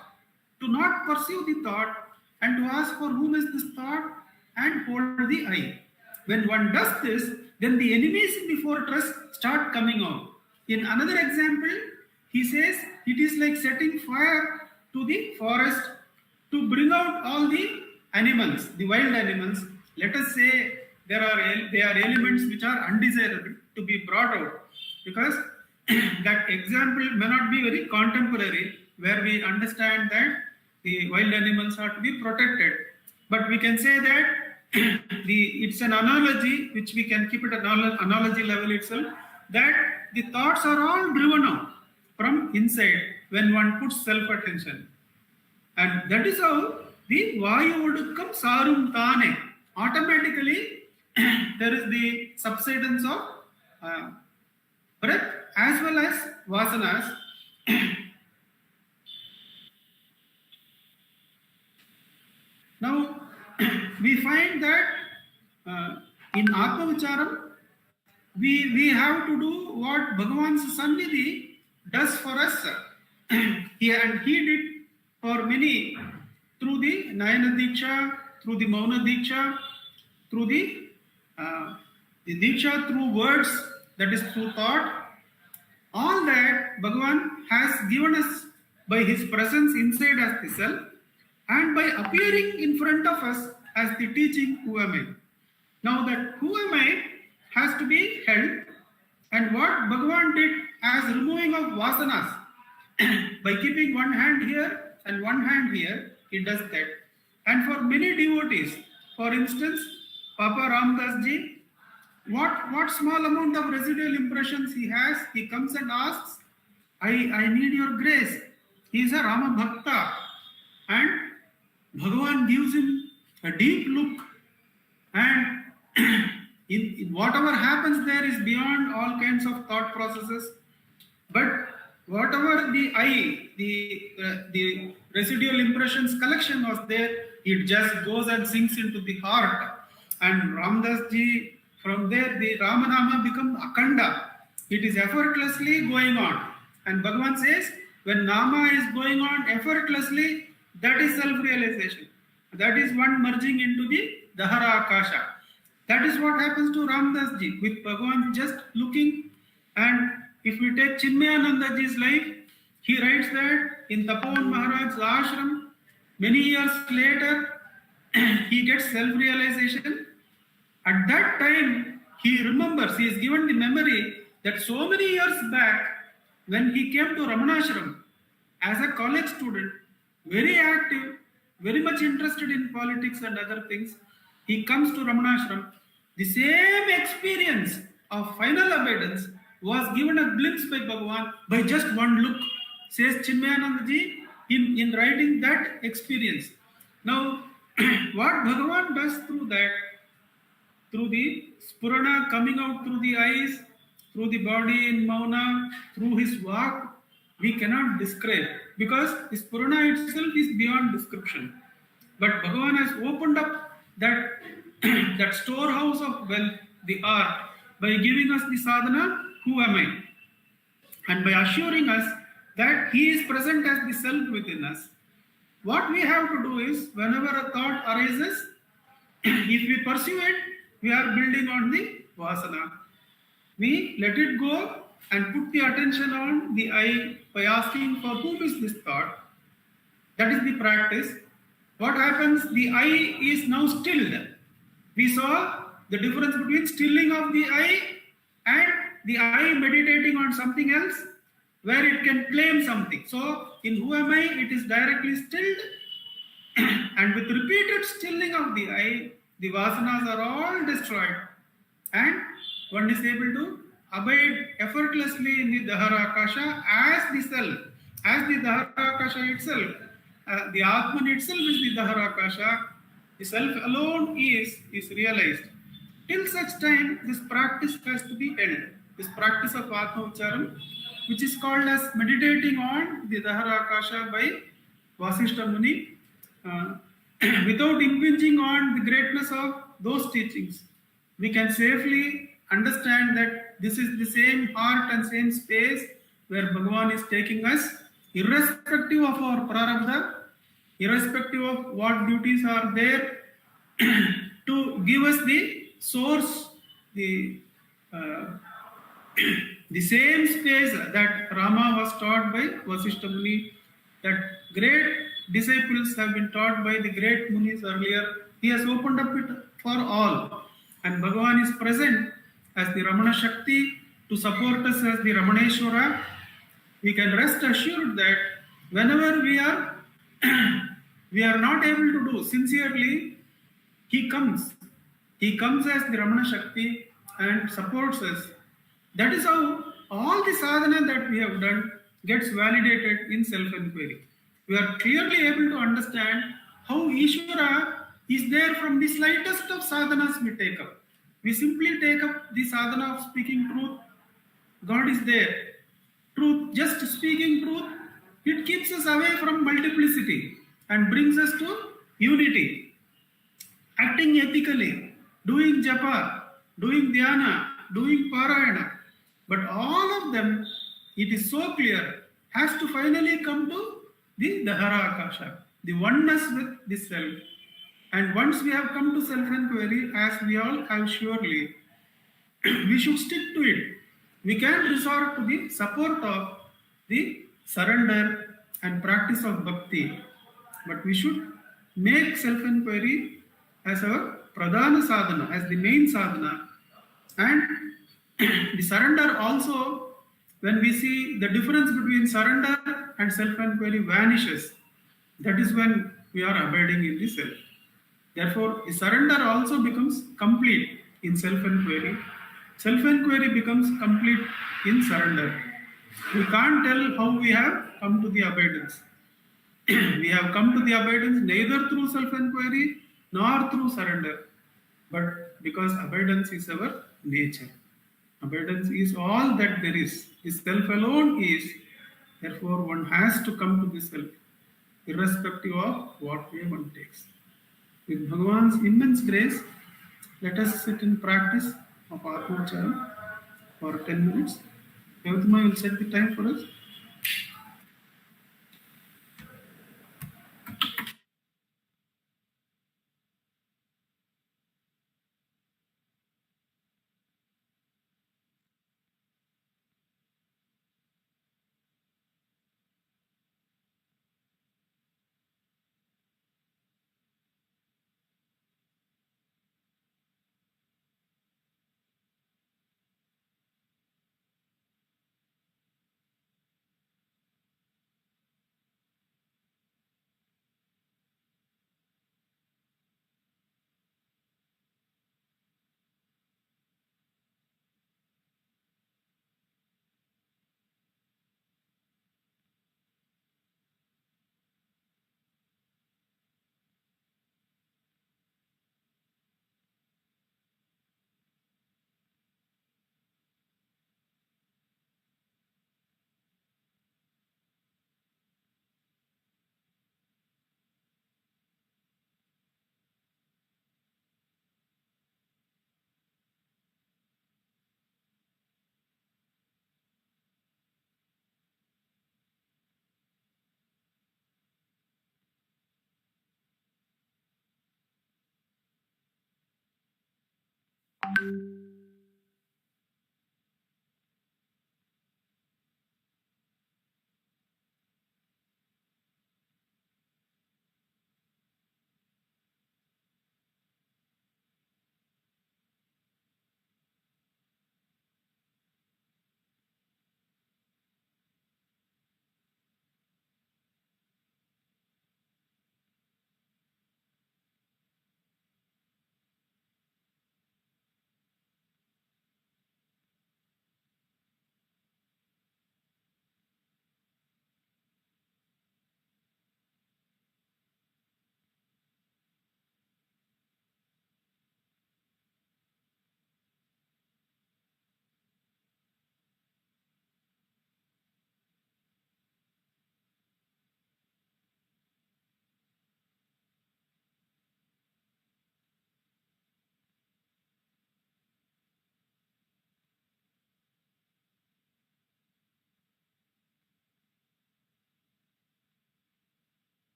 to not pursue the thought, and to ask for whom is this thought and hold the eye. When one does this, then the enemies in the fortress start coming out. In another example, he says it is like setting fire to the forest to bring out all the animals, the wild animals. Let us say there are elements which are undesirable to be brought out, because that example may not be very contemporary, where we understand that the wild animals are to be protected. But we can say that it's an analogy which we can keep it at analogy level itself, that the thoughts are all driven out from inside when one puts self-attention. And that is how the Vayu Sarum Tane. Automatically, there is the subsidence of breath as well as vasanas. Now, we find that in Atma Vicharam, we have to do what Bhagavan's Sannidhi does for us. And he did for many through the Nayana Diksha, through the Mauna Diksha, through the Diksha through words, that is through thought. All that Bhagavan has given us by his presence inside as the self, and by appearing in front of us as the teaching who am I. Now that who am I has to be held, and what Bhagavan did as removing of vasanas, by keeping one hand here and one hand here, he does that. And for many devotees, for instance, Papa Ramdas ji, what small amount of residual impressions he has, he comes and asks, I need your grace. He is a Rama Bhakta, and Bhagavan gives him a deep look, and in whatever happens there is beyond all kinds of thought processes. But whatever the eye, the residual impressions collection was there, it just goes and sinks into the heart. And Ramdas ji, from there the Ramanama becomes Akanda. It is effortlessly going on. And Bhagavan says, when Nama is going on effortlessly, that is self-realization. That is one merging into the Dahara Akasha. That is what happens to Ramdas ji, with Bhagavan just looking. And if we take Chinmayananda ji's life, he writes that in Tapovan Maharaj's ashram, many years later, he gets self-realization. At that time, he remembers, he is given the memory that so many years back, when he came to Ramanashram as a college student, very active, very much interested in politics and other things, he comes to Ramanashram. The same experience of final abundance was given a glimpse by Bhagavan by just one look, says Chinmayananda ji in writing that experience. Now, what Bhagavan does through that, through the Spurana coming out through the eyes, through the body in Mauna, through his walk, we cannot describe, because the Spurana itself is beyond description. But Bhagavan has opened up that, that storehouse of wealth, the art, by giving us the sadhana, who am I? And by assuring us that he is present as the self within us. What we have to do is, whenever a thought arises, if we pursue it, we are building on the vasana. We let it go and put the attention on the I by asking for whom is this thought. That is the practice. What happens? The I is now stilled. We saw the difference between stilling of the I and the I meditating on something else, where it can claim something. So in who am I, it is directly stilled, and with repeated stilling of the I, the vasanas are all destroyed, and one is able to abide effortlessly in the Dahara Akasha as the self, as the Dahara Akasha itself. The Atman itself is the Dahara Akasha. The self alone is realized. Till such time, this practice has to be held. This practice of Atma Vicharam, which is called as meditating on the Dahara Akasha by Vasishta Muni, without impinging on the greatness of those teachings, we can safely understand that this is the same heart and same space where Bhagavan is taking us, irrespective of our prarabdha, irrespective of what duties are there, to give us the source, the uh, the same space that Rama was taught by Vasishtha Muni, that great disciples have been taught by the great Munis earlier. He has opened up it for all. And Bhagavan is present as the Ramana Shakti to support us as the Ramaneshwara. We can rest assured that whenever we are not able to do sincerely, he comes. He comes as the Ramana Shakti and supports us. That is how all the sadhana that we have done gets validated in self-inquiry. We are clearly able to understand how Ishvara is there from the slightest of sadhanas we take up. We simply take up the sadhana of speaking truth. God is there. Truth, just speaking truth, it keeps us away from multiplicity and brings us to unity. Acting ethically, doing japa, doing dhyana, doing parayana. But all of them, it is so clear, has to finally come to the Dahara Akasha, the oneness with the self. And once we have come to self-inquiry, as we all have surely, we should stick to it. We can resort to the support of the surrender and practice of bhakti, but we should make self-inquiry as our pradhana sadhana, as the main sadhana. And the surrender also, when we see the difference between surrender and self-inquiry vanishes, that is when we are abiding in the self. Therefore, the surrender also becomes complete in self-inquiry. Self-inquiry becomes complete in surrender. We can't tell how we have come to the abidance. We have come to the abidance neither through self-inquiry nor through surrender, but because abidance is our nature. Abidance is all that there is. The self alone is. Therefore, one has to come to the self, irrespective of what way one takes. With Bhagavan's immense grace, let us sit in practice of Atmachan for 10 minutes. Yavatma will set the time for us.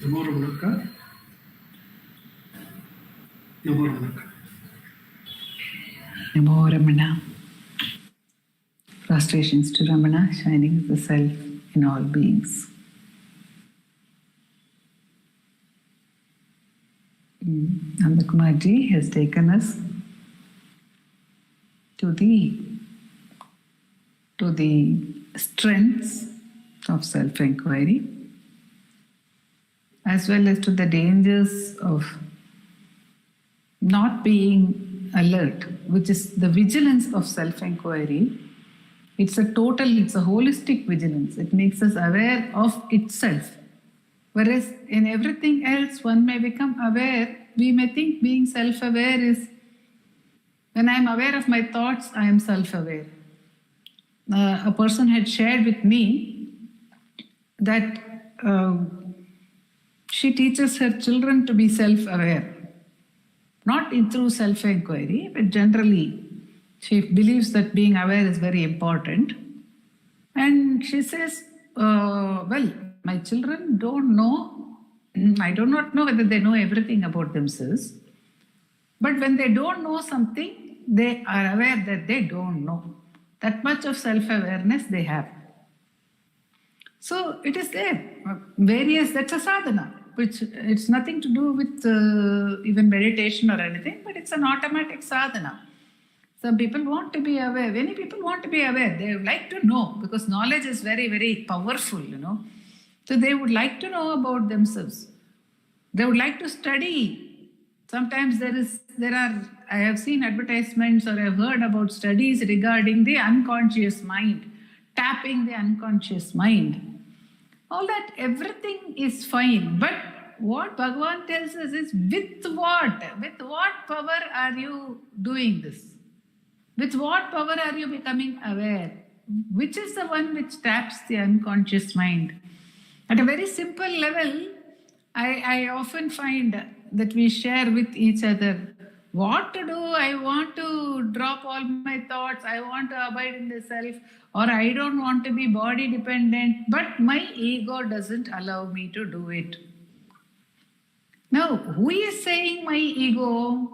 Namo Ramanaka. Namo Ramanaka. Namo Ramana. Prostrations to Ramana, shining as the self in all beings. Nandakumar ji has taken us to the strengths of self-inquiry, as well as to the dangers of not being alert, which is the vigilance of self-inquiry. It's a holistic vigilance. It makes us aware of itself. Whereas in everything else, one may become aware. We may think being self-aware is, when I am aware of my thoughts, I am self-aware. A person had shared with me that she teaches her children to be self-aware. Not through self-inquiry, but generally she believes that being aware is very important. And she says, well, my children don't know, I do not know whether they know everything about themselves, but when they don't know something, they are aware that they don't know. That much of self-awareness they have. So it is there. That's a sadhana, which it's nothing to do with even meditation or anything, but it's an automatic sadhana. Some people want to be aware. Many people want to be aware. They would like to know, because knowledge is very, very powerful, So they would like to know about themselves. They would like to study. Sometimes I have seen advertisements or I have heard about studies regarding the unconscious mind, tapping the unconscious mind. All that, everything is fine. But what Bhagavan tells us is, with what? With what power are you doing this? With what power are you becoming aware? Which is the one which taps the unconscious mind? At a very simple level, I often find that we share with each other what to do. I want to drop all my thoughts. I want to abide in the self, or I don't want to be body dependent, but my ego doesn't allow me to do it. Now, who is saying my ego?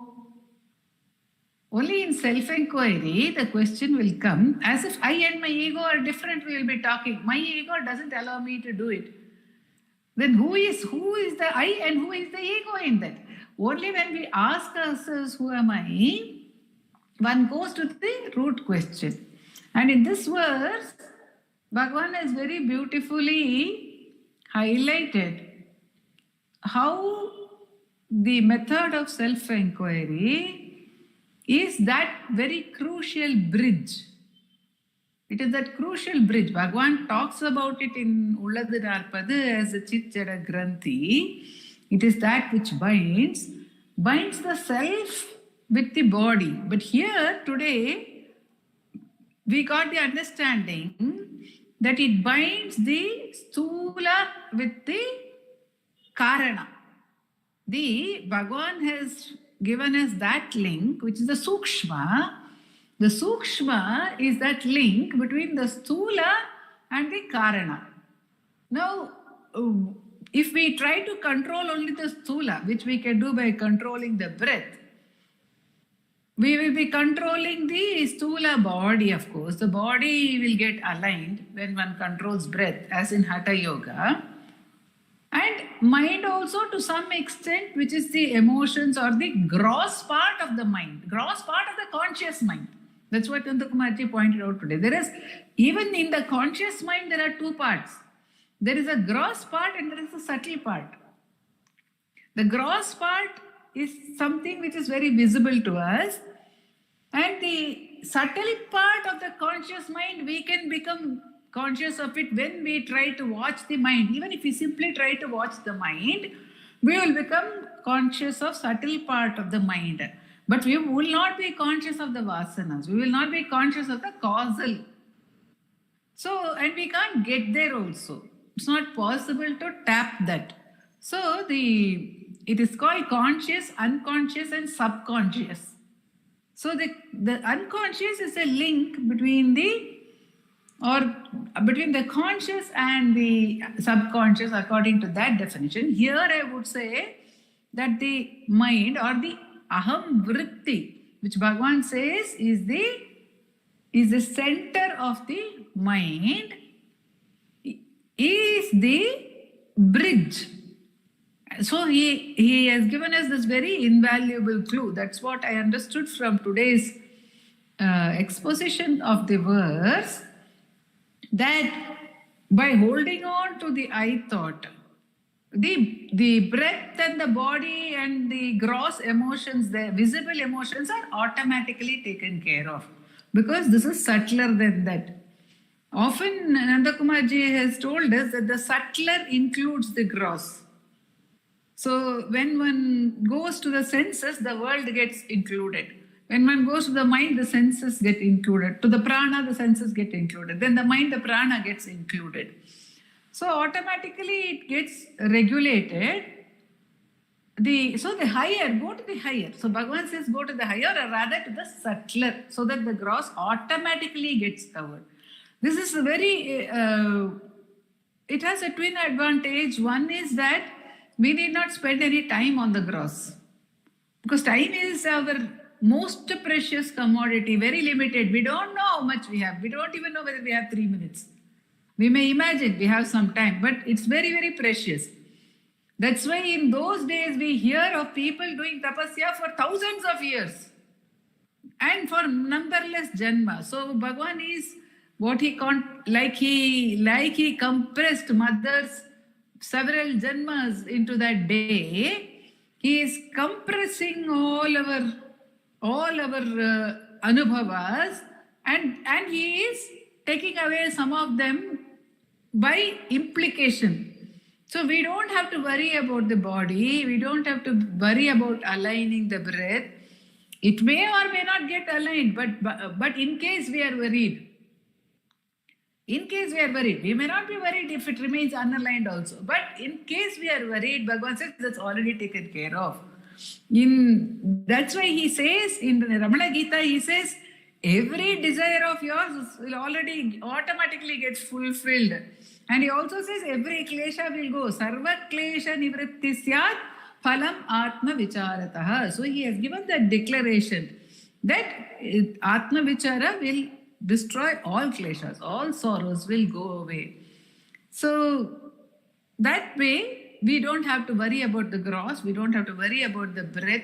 Only in self-inquiry, the question will come, as if I and my ego are different, we will be talking. My ego doesn't allow me to do it. Then who is the I and who is the ego in that? Only when we ask ourselves, who am I? One goes to the root question. And in this verse, Bhagavan has very beautifully highlighted how the method of self-inquiry is that very crucial bridge. It is that crucial bridge. Bhagavan talks about it in Ulladu Narpadu as a Chitjada Granthi. It is that which binds the self with the body. But here today, we got the understanding that it binds the Sthula with the Karana. The Bhagavan has given us that link, which is the Sukshma. The Sukshma is that link between the Sthula and the Karana. Now, if we try to control only the Sthula, which we can do by controlling the breath, we will be controlling the Sthula body, of course. The body will get aligned when one controls breath, as in Hatha Yoga. And mind also to some extent, which is the emotions or the gross part of the mind, gross part of the conscious mind. That's what Nandakumar ji pointed out today. There is, even in the conscious mind, there are two parts. There is a gross part and there is a subtle part. The gross part is something which is very visible to us, and the subtle part of the conscious mind, we can become conscious of it when we try to watch the mind. Even if we simply try to watch the mind, we will become conscious of subtle part of the mind. But we will not be conscious of the vasanas. We will not be conscious of the causal. So, and we can't get there also. It's not possible to tap that. So, it is called conscious, unconscious and subconscious. So, the unconscious is a link between the or between the conscious and the subconscious, according to that definition. Here I would say that the mind or the aham vritti, which Bhagavan says is the center of the mind, is the bridge. So he has given us this very invaluable clue. That's what I understood from today's exposition of the verse, that by holding on to the I thought, the breath and the body and the gross emotions, the visible emotions are automatically taken care of, because this is subtler than that. Often Nandakumar ji has told us that the subtler includes the gross. So when one goes to the senses, the world gets included. When one goes to the mind, the senses get included. To the prana, the senses get included. Then the mind, the prana gets included. So automatically it gets regulated. So the higher, go to the higher. So Bhagavan says go to the higher, or rather to the subtler, so that the gross automatically gets covered. This is a very, it has a twin advantage. One is that we need not spend any time on the gross, because time is our most precious commodity, very limited. We don't know how much we have. We don't even know whether we have 3 minutes. We may imagine we have some time, but it's very, very precious. That's why in those days we hear of people doing tapasya for thousands of years and for numberless janmas. So Bhagavan is what he like he compressed mother's several janmas into that day. He is compressing all our anubhavas, and he is taking away some of them by implication. So we don't have to worry about the body. We don't have to worry about aligning the breath. It may or may not get aligned, but in case we are worried, we may not be worried if it remains unaligned also. But in case we are worried, Bhagavan says that's already taken care of. That's why he says in the Ramana Gita, he says, every desire of yours will already automatically get fulfilled. And he also says every klesha will go. Sarva klesha nivritti syat phalam atma vicharataha. So he has given that declaration that atma vichara will destroy all kleshas, all sorrows will go away. So that way we don't have to worry about the gross, we don't have to worry about the breath,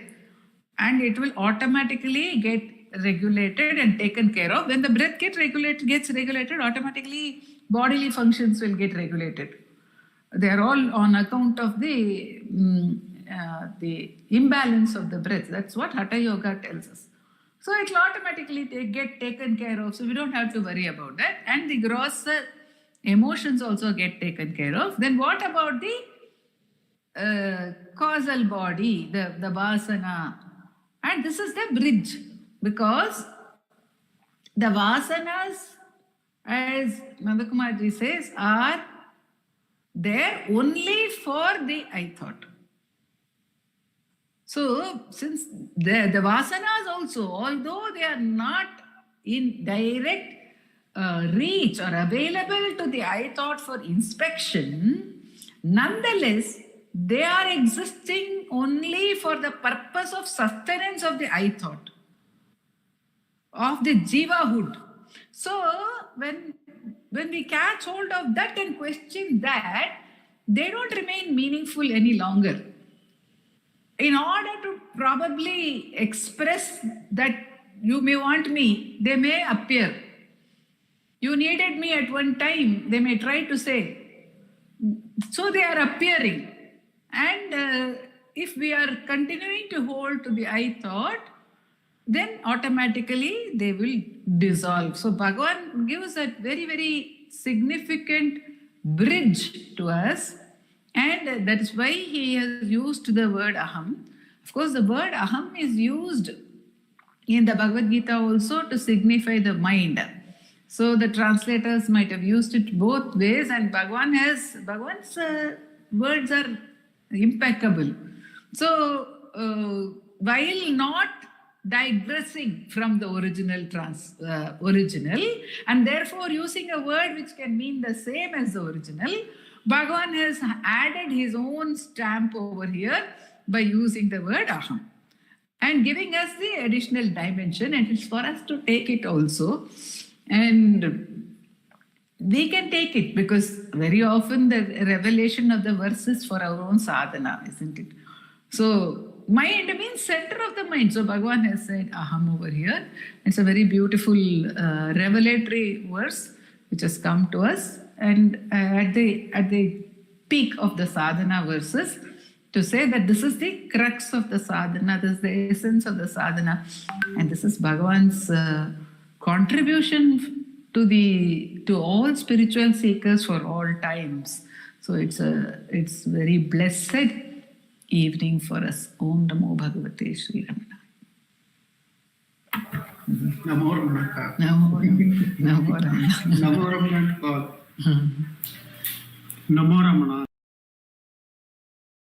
and it will automatically get regulated and taken care of. When the breath gets regulated, automatically bodily functions will get regulated. They are all on account of the imbalance of the breath. That's what Hatha Yoga tells us. So it will automatically get taken care of. So we don't have to worry about that. And the gross emotions also get taken care of. Then what about the causal body, the vasana? And this is the bridge, because the vasanas, as Nandakumar ji says, are there only for the I thought. So, since the vasanas also, although they are not in direct reach or available to the I thought for inspection, nonetheless, they are existing only for the purpose of sustenance of the I thought, of the jivahood. So, when we catch hold of that and question that, they don't remain meaningful any longer. In order to probably express that you may want me, they may appear. You needed me at one time, they may try to say. So they are appearing. And if we are continuing to hold to the I thought, then automatically they will dissolve. So Bhagavan gives a very, very significant bridge to us. And that is why he has used the word aham. Of course, the word aham is used in the Bhagavad Gita also to signify the mind. So the translators might have used it both ways, and Bhagavan's words are impeccable. So while not digressing from the original, and therefore using a word which can mean the same as the original, Bhagavan has added his own stamp over here by using the word aham and giving us the additional dimension, and it's for us to take it also. And we can take it because very often the revelation of the verse is for our own sadhana, isn't it? So mind means center of the mind. So Bhagavan has said aham over here. It's a very beautiful revelatory verse which has come to us, and at the peak of the sadhana verses, to say that this is the crux of the sadhana, this is the essence of the sadhana, and this is Bhagavan's contribution to all spiritual seekers for all times. So it's very blessed evening for us. Om Namo Bhagavate Sri Ramana. Namo Ramana. Namo Ramana. Namo Ramana. Namo Ramana.